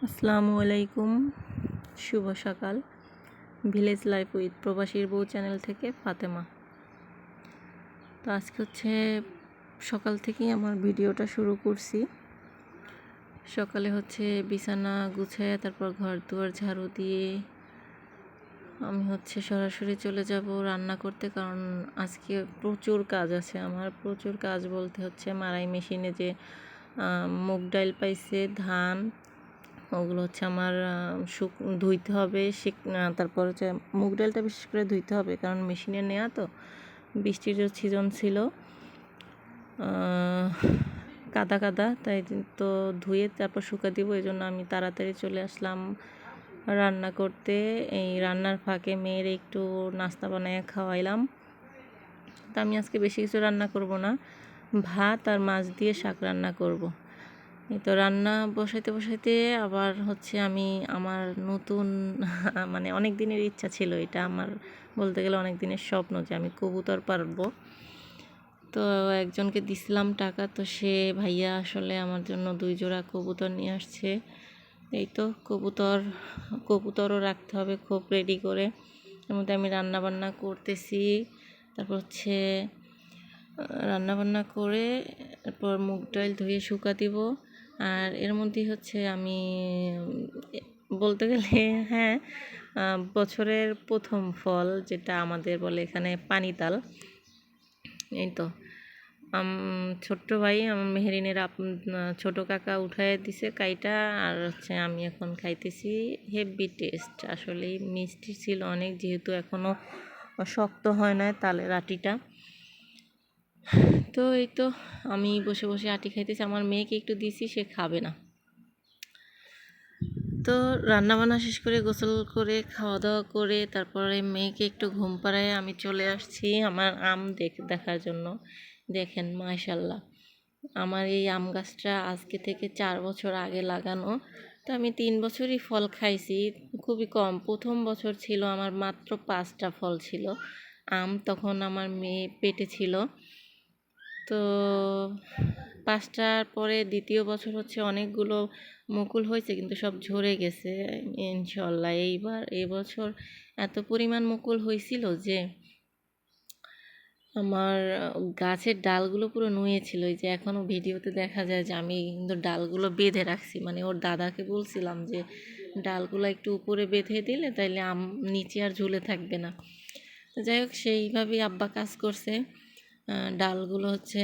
আসসালামু আলাইকুম, শুভ সকাল। ভিলেজ লাইফ উইথ প্রবাসীর বউ চ্যানেল থেকে ফাতেমা। তো আজকে হচ্ছে সকাল থেকেই আমার ভিডিওটা শুরু করছি। সকালে হচ্ছে বিছানা গুছায় তারপর ঘর দুয়ার ঝাড়ু দিয়ে আমি হচ্ছে সরাসরি চলে যাব রান্না করতে, কারণ আজকে প্রচুর কাজ আছে আমার। প্রচুর কাজ বলতে হচ্ছে মাড়াই মেশিনে যে মুগ ডাল পাইছে, ধান, ওগুলো হচ্ছে আমার ধুইতে হবে। তারপর হচ্ছে মুগ ডালটা বিশেষ করে ধুইতে হবে, কারণ মেশিনে নেওয়া তো বৃষ্টির যে সিজন ছিল কাদা কাদা, তাই তো ধুয়ে তারপর শুকা দিব। এই জন্য আমি তাড়াতাড়ি চলে আসলাম রান্না করতে। এই রান্নার ফাঁকে মেয়ের একটু নাস্তা বানিয়ে খাওয়াইলাম। তা আমি আজকে বেশি কিছু রান্না করব না, ভাত আর মাছ দিয়ে শাক রান্না করব। এই তো রান্না বসাইতে আবার হচ্ছে আমি আমার নতুন মানে অনেক দিনের ইচ্ছা ছিল, এটা আমার বলতে গেলে অনেক দিনের স্বপ্ন যে আমি কবুতর পালবো। তো একজনকে দিছিলাম টাকা, তো সে ভাইয়া আসলে আমার জন্য 2 জোড়া কবুতর নিয়ে আসছে। এই তো কবুতরও রাখতে হবে খুব রেডি করে। এর মধ্যে আমি রান্নাবান্না করতেছি। তারপর হচ্ছে রান্নাবান্না করে তারপর মুগ ডাল ধুয়ে শুকা দিব। আর এর মধ্যেই হচ্ছে আমি বলতে গেলে হ্যাঁ, বছরের প্রথম ফল যেটা আমাদের বলে এখানে পানিতাল। এই তো ছোট্ট ভাই আমার মেহেরিনের ছোট কাকা উঠায় দিছে কাইটা, আর হচ্ছে আমি এখন খাইতেছি। হেভি টেস্ট, আসলেই মিষ্টি ছিল অনেক, যেহেতু এখনও শক্ত হয় না তালের আটিটা। তো এই তো আমি বসে বসে আটি খাইতেছি। আমার মেয়েকে একটু দিছি, সে খাবে না। তো রান্নাবান্না শেষ করে গোসল করে খাওয়া দাওয়া করে তারপরে মেয়েকে একটু ঘুম পাড়ায় আমি চলে আসছি আমার আম দেখার জন্য। দেখেন মাশাল্লাহ, আমার এই আম গাছটা আজকে থেকে 4 বছর আগে লাগানো। তো আমি 3 বছরই ফল খাইছি, খুবই কম। প্রথম বছর ছিল আমার মাত্র 5টা ফল ছিল আম, তখন আমার মেয়ে পেটে ছিল। তো 5টার পরে দ্বিতীয় বছর হচ্ছে অনেকগুলো মুকুল হয়েছে, কিন্তু সব ঝরে গেছে। ইনশাল্লাহ এবছর এত পরিমাণ মুকুল হয়েছিল যে আমার গাছের ডালগুলো পুরো নুয়ে ছিল। এই যে এখনও ভিডিওতে দেখা যায় যে আমি কিন্তু ডালগুলো বেঁধে রাখছি, মানে ওর দাদাকে বলছিলাম যে ডালগুলো একটু উপরে বেঁধে দিলে তাইলে আম নিচে আর ঝুলে থাকবে না। তো যাই হোক, সেইভাবেই আব্বা কাজ করছে। ডালগুলো হচ্ছে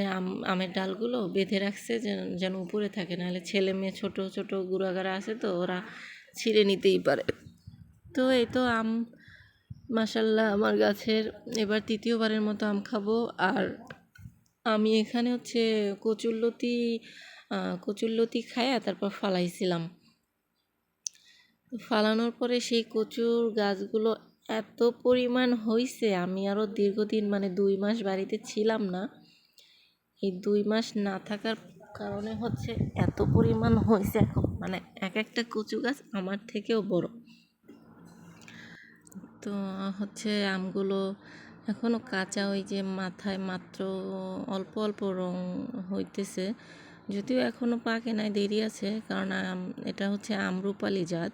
আমের ডালগুলো বেঁধে রাখছে যেন উপরে থাকে, নাহলে ছেলে মেয়ে ছোট ছোট গুড়াগাড়া আছে তো ওরা ছিঁড়ে নিতেই পারে। তো এই তো আম মাশাল্লাহ আমার গাছের এবার 3য়বারের মতো আম খাবো। আর আমি এখানে হচ্ছে কচুরলতি খায়া তারপর ফালাইছিলাম। ফালানোর পরে সেই কচুর গাছগুলো এত পরিমাণ হইছে, আমি আরও দীর্ঘদিন মানে 2 মাস বাড়িতে ছিলাম না। এই 2 মাস না থাকার কারণে হচ্ছে এত পরিমাণ হয়েছে, এখন মানে একটা কচু গাছ আমার থেকেও বড়। তো হচ্ছে আমগুলো এখনও কাঁচা, ওই যে মাথায় মাত্র অল্প অল্প রং হইতেছে, যদিও এখনও পাকে নাই, দেরি আছে। কারণ এটা হচ্ছে আম্রপালি জাত।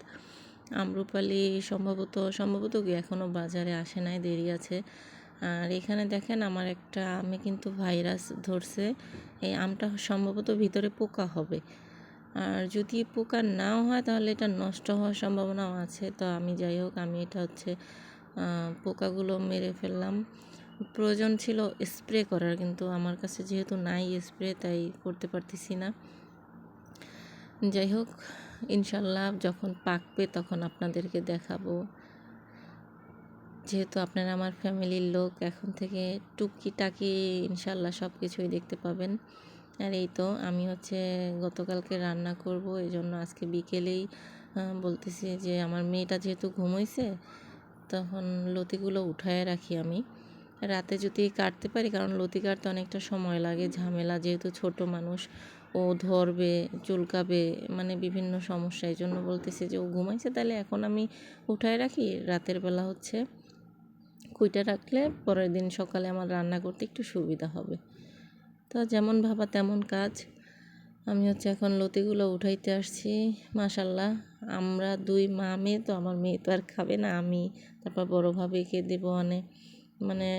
আম্রপালি সম্ভবত কি এখনও বাজারে আসে নাই, দেরি আছে। আর এখানে দেখেন আমার একটা আমে কিন্তু ভাইরাস ধরছে। এই আমটা সম্ভবত ভিতরে পোকা হবে, আর যদি পোকা নাও হয় তাহলে এটা নষ্ট হওয়ার সম্ভাবনাও আছে। তো আমি যাই হোক, আমি এটা হচ্ছে পোকাগুলো মেরে ফেললাম। প্রয়োজন ছিল স্প্রে করার, কিন্তু আমার কাছে যেহেতু নাই স্প্রে, তাই করতে পারতেছি না। যাই হোক, ইনশাল্লাহ যখন পাকবে তখন আপনাদেরকে দেখাবো। যেহেতু আপনারা আমার ফ্যামিলির লোক, এখন থেকে টুকিটাকি ইনশাল্লাহ সব কিছুই দেখতে পাবেন। আর এই তো আমি হচ্ছে গতকালকে রান্না করব, এই জন্য আজকে বিকেলেই বলতেছি যে আমার মেয়েটা যেহেতু ঘুমোইছে, তখন লতিগুলো উঠায় রাখি আমি। রাতে যদি কাটতে পারি, কারণ লতি কাটতে অনেকটা সময় লাগে, ঝামেলা, যেহেতু ছোট মানুষ, ও ধরবে, চুলকাবে, মানে বিভিন্ন সমস্যা। এই জন্য বলতেছি যে ও ঘুমাইছে, তাহলে এখন আমি উঠায় রাখি, রাতের বেলা হচ্ছে কুইটা রাখলে পরের দিন সকালে আমার রান্না করতে একটু সুবিধা হবে। তো যেমন ভাবা তেমন কাজ। আমি হচ্ছে এখন লতিগুলো উঠাইতে আসছি। মাশাল্লাহ, আমরা 2 মা মেয়ে, তো আমার মেয়ে তো আর খাবে না, আমি তারপর বড় ভাবিকে দেবো। মানে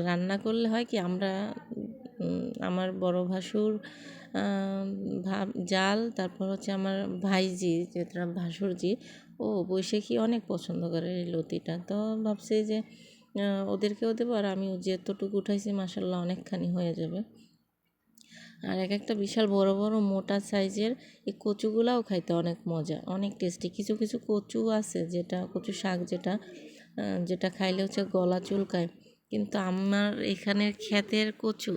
রান্না করলে হয় কি, আমরা আমার বড় ভাসুর জাল, তারপর হচ্ছে আমার ভাইজি যেটা ভাসুরজি, ও বৈশাখী অনেক পছন্দ করে এই লতিটা। তো ভাবছি যে ওদেরকেও দেবো, আর আমি যেতটুকু উঠাইছি মাশাল্লাহ অনেকখানি হয়ে যাবে। আর একটা বিশাল বড় বড় মোটা সাইজের এই কচুগুলাও খাইতে অনেক মজা, অনেক টেস্টি। কিছু কিছু কচু আছে, যেটা কচু শাক, যেটা খাইলে হচ্ছে গলা চুলকায়, কিন্তু আমার এখানের ক্ষেতের কচু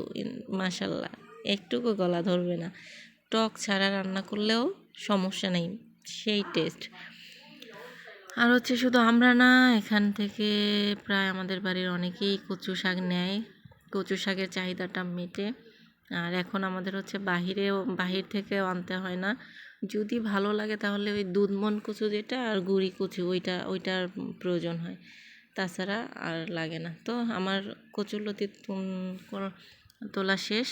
মাশাল্লাহ একটুকু গলা ধরবে না। টক ছাড়া রান্না করলেও সমস্যা নেই, সেই টেস্ট। আর হচ্ছে শুধু আমরা না, এখান থেকে প্রায় আমাদের বাড়ির অনেকেই কচু শাক নেয়, কচু শাকের চাহিদাটা মেটে। আর এখন আমাদের হচ্ছে বাহির থেকেও আনতে হয় না। যদি ভালো লাগে তাহলে ওই দুধমন কচু যেটা আর গুঁড়ি কচু, ওইটার প্রয়োজন হয়, তাছাড়া আর লাগে না। তো আমার কচুরলতি তোলা শেষ।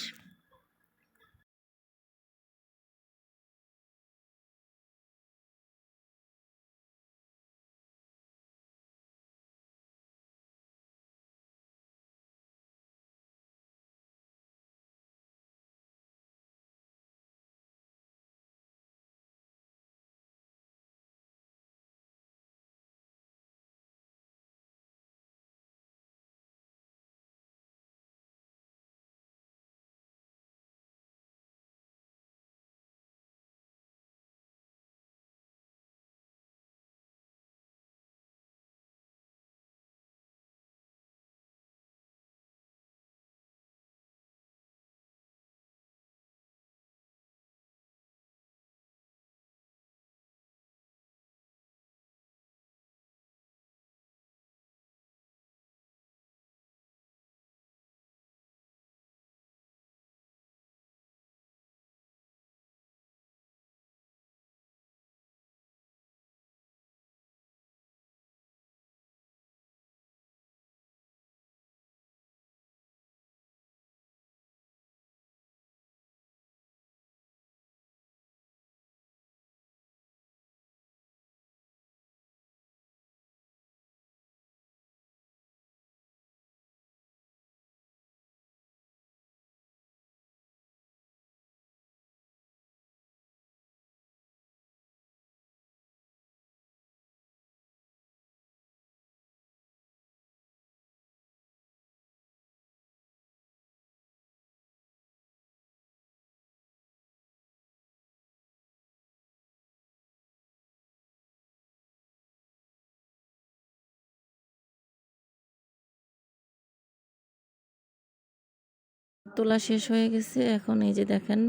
তোলা শেষ হয়ে গেছে। এখন এই যে দেখেন,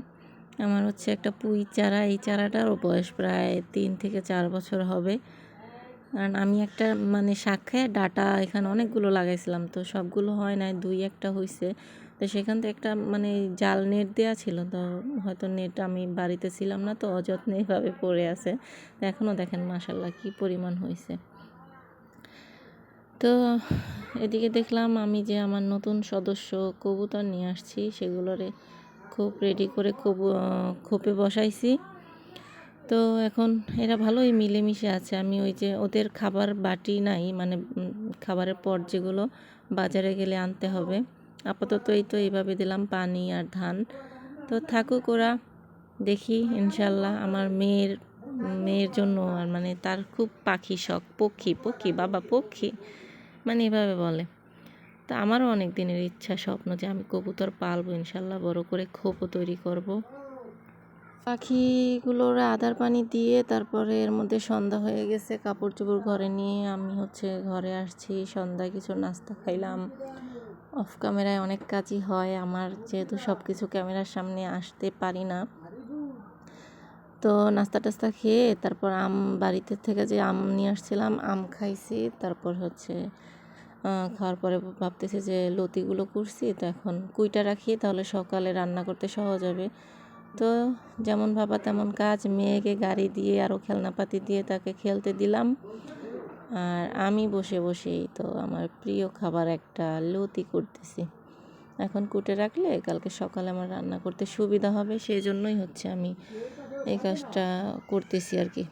আমার হচ্ছে একটা পুঁই চারা, এই চারাটারও বয়স প্রায় 3 থেকে 4 বছর হবে। কারণ আমি একটা মানে শাক খেয়ে ডাটা এখানে অনেকগুলো লাগাইছিলাম, তো সবগুলো হয় নাই, 2-1টা হয়েছে। তো সেখান থেকে একটা মানে জাল নেট দেওয়া ছিল, তো হয়তো নেট আমি বাড়িতে ছিলাম না, তো অযত্নে এভাবে পড়ে আছে। তো এখনও দেখেন মাশাল্লাহ কী পরিমাণ হয়েছে। তো এদিকে দেখলাম আমি যে আমার নতুন সদস্য কবুতর নিয়ে আসছি, সেগুলোরে খুব রেডি করে খোপে বসাইছি। তো এখন এরা ভালোই মিলেমিশে আছে। আমি ওই যে ওদের খাবার বাটি নাই, মানে খাবারের পট যেগুলো বাজারে গেলে আনতে হবে, আপাতত এই তো এইভাবে দিলাম পানি আর ধান। তো থাকুক ওরা, দেখি ইনশাল্লাহ। আমার মেয়ের জন্য, আর মানে তার খুব পাখি শখ, পক্ষী পক্ষী বাবা পক্ষী, মানে এভাবে বলে। তা আমারও অনেক দিনের ইচ্ছা, স্বপ্ন যে আমি কবুতর পালবো ইনশাল্লাহ, বড় করে খোপও তৈরি করব। পাখিগুলোর আদার পানি দিয়ে তারপরে এর মধ্যে সন্ধ্যা হয়ে গেছে, কাপড় চোপড় ঘরে নিয়ে আমি হচ্ছে ঘরে আসছি। সন্ধ্যায় কিছু নাস্তা খাইলাম। অফ ক্যামেরায় অনেক কাজই হয় আমার, যেহেতু সব কিছু ক্যামেরার সামনে আসতে পারি না। তো নাস্তা টাস্তা খেয়ে তারপর বাড়িতে থেকে যে আম নিয়ে আসছিলাম, আম খাইছি। তারপর হচ্ছে খাওয়ার পরে ভাবতেছি যে লতিগুলো করছি, তো এখন কুইটা রাখি, তাহলে সকালে রান্না করতে সহজ হবে। তো যেমন ভাবা তেমন কাজ, মেয়েকে গাড়ি দিয়ে আরও খেলনাপাতি দিয়ে তাকে খেলতে দিলাম, আর আমি বসে বসেই তো আমার প্রিয় খাবার একটা লতি করতেছি। এখন কুটে রাখলে কালকে সকালে আমার রান্না করতে সুবিধা হবে, সেই জন্যই হচ্ছে আমি এই কাজটা করতেছি আর কি।